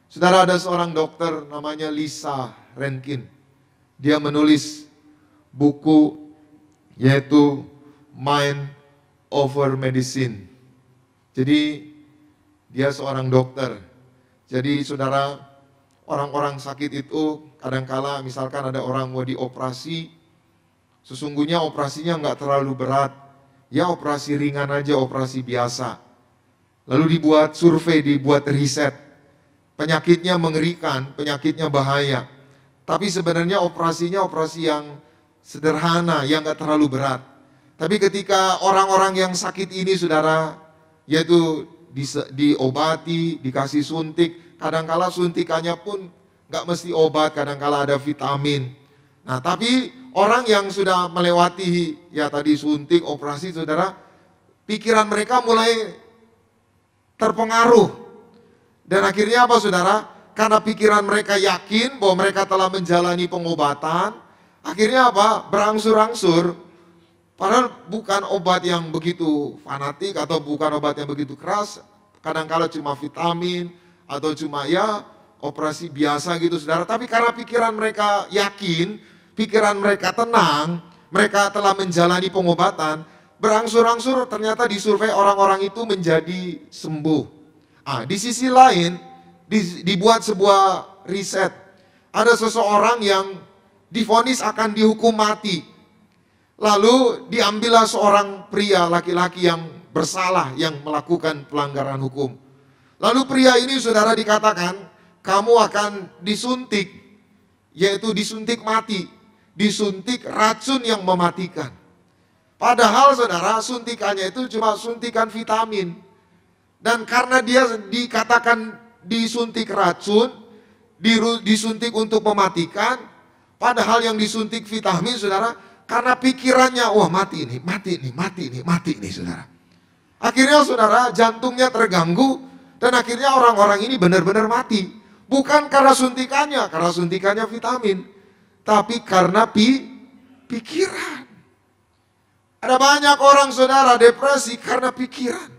Saudara, ada seorang dokter namanya Lisa Rankin. Dia menulis buku yaitu Mind Over Medicine. Jadi dia seorang dokter. Jadi saudara, orang-orang sakit itu kadangkala misalkan ada orang mau dioperasi, sesungguhnya operasinya nggak terlalu berat. Ya operasi ringan aja, operasi biasa. Lalu dibuat survei, dibuat riset. Penyakitnya mengerikan, penyakitnya bahaya. Tapi sebenarnya operasinya operasi yang sederhana, yang gak terlalu berat. Tapi ketika orang-orang yang sakit ini saudara, yaitu diobati, dikasih suntik, kadangkala suntikannya pun gak mesti obat, kadangkala ada vitamin. Nah tapi orang yang sudah melewati ya tadi suntik, operasi saudara, pikiran mereka mulai terpengaruh. Dan akhirnya apa saudara? Karena pikiran mereka yakin bahwa mereka telah menjalani pengobatan, akhirnya apa? Berangsur-angsur, padahal bukan obat yang begitu fanatik atau bukan obat yang begitu keras, kadang-kala cuma vitamin atau cuma ya operasi biasa gitu saudara. Tapi karena pikiran mereka yakin, pikiran mereka tenang, mereka telah menjalani pengobatan, berangsur-angsur ternyata disurvei orang-orang itu menjadi sembuh. Di sisi lain, dibuat sebuah riset. Ada seseorang yang divonis akan dihukum mati. Lalu diambillah seorang pria laki-laki yang bersalah yang melakukan pelanggaran hukum. Lalu pria ini saudara dikatakan, kamu akan disuntik, yaitu disuntik mati. Disuntik racun yang mematikan. Padahal saudara suntikannya itu cuma suntikan vitamin. Dan karena dia dikatakan disuntik racun, disuntik untuk mematikan, padahal yang disuntik vitamin saudara, karena pikirannya, wah mati ini saudara. Akhirnya saudara jantungnya terganggu dan akhirnya orang-orang ini benar-benar mati. Bukan karena suntikannya vitamin, tapi karena pikiran. Ada banyak orang saudara depresi karena pikiran.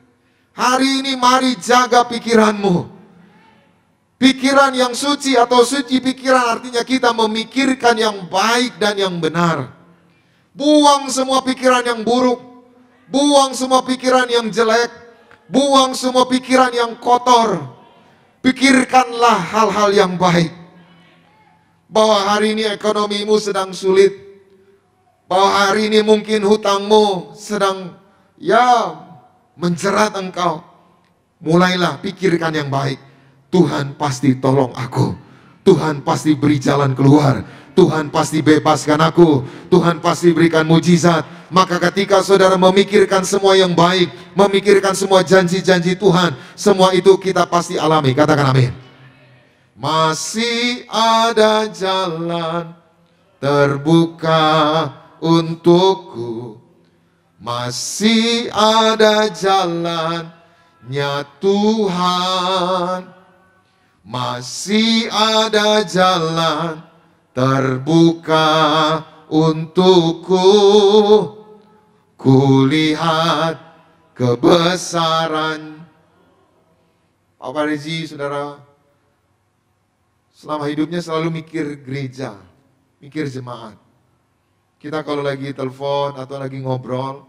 Hari ini mari jaga pikiranmu. Pikiran yang suci atau suci pikiran artinya kita memikirkan yang baik dan yang benar. Buang semua pikiran yang buruk. Buang semua pikiran yang jelek. Buang semua pikiran yang kotor. Pikirkanlah hal-hal yang baik. Bahwa hari ini ekonomimu sedang sulit. Bahwa hari ini mungkin hutangmu sedang menjerat engkau. Mulailah pikirkan yang baik. Tuhan pasti tolong aku. Tuhan pasti beri jalan keluar. Tuhan pasti bebaskan aku. Tuhan pasti berikan mujizat. Maka ketika saudara memikirkan semua yang baik, memikirkan semua janji-janji Tuhan, semua itu kita pasti alami. Katakan amin. Masih ada jalan terbuka untukku. Masih ada jalannya Tuhan. Masih ada jalan terbuka untukku. Kulihat kebesaran. Pak Rezi, saudara, selama hidupnya selalu mikir gereja, mikir jemaat. Kita kalau lagi telepon atau lagi ngobrol,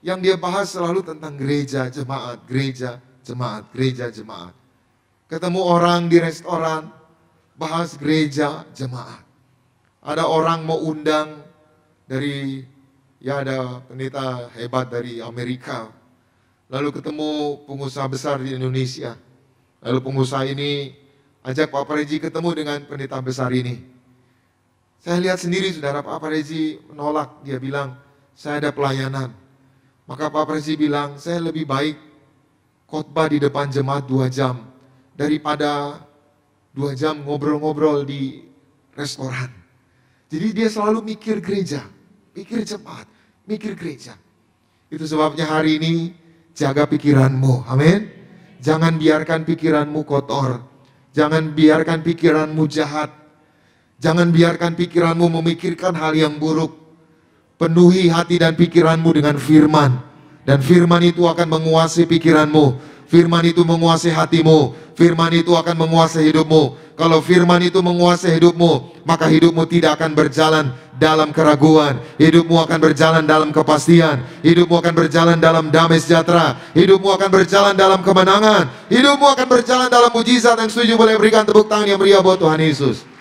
yang dia bahas selalu tentang gereja, jemaat, gereja, jemaat, gereja, jemaat. Ketemu orang di restoran, bahas gereja, jemaat. Ada orang mau undang dari, ada pendeta hebat dari Amerika. Lalu ketemu pengusaha besar di Indonesia. Lalu pengusaha ini ajak Pak Parezi ketemu dengan pendeta besar ini. Saya lihat sendiri saudara, Pak Parezi menolak. Dia bilang, saya ada pelayanan. Maka Pak Parezi bilang, saya lebih baik khotbah di depan jemaat 2 jam. Daripada 2 jam ngobrol-ngobrol di restoran. Jadi dia selalu mikir gereja, mikir jemaat, mikir gereja. Itu sebabnya hari ini jaga pikiranmu, amin. Jangan biarkan pikiranmu kotor. Jangan biarkan pikiranmu jahat. Jangan biarkan pikiranmu memikirkan hal yang buruk. Penuhi hati dan pikiranmu dengan firman. Dan firman itu akan menguasai pikiranmu. Firman itu menguasai hatimu. Firman itu akan menguasai hidupmu. Kalau firman itu menguasai hidupmu, maka hidupmu tidak akan berjalan dalam keraguan. Hidupmu akan berjalan dalam kepastian. Hidupmu akan berjalan dalam damai sejahtera. Hidupmu akan berjalan dalam kemenangan. Hidupmu akan berjalan dalam mujizat. Yang setuju boleh berikan tepuk tangan yang meriah buat Tuhan Yesus.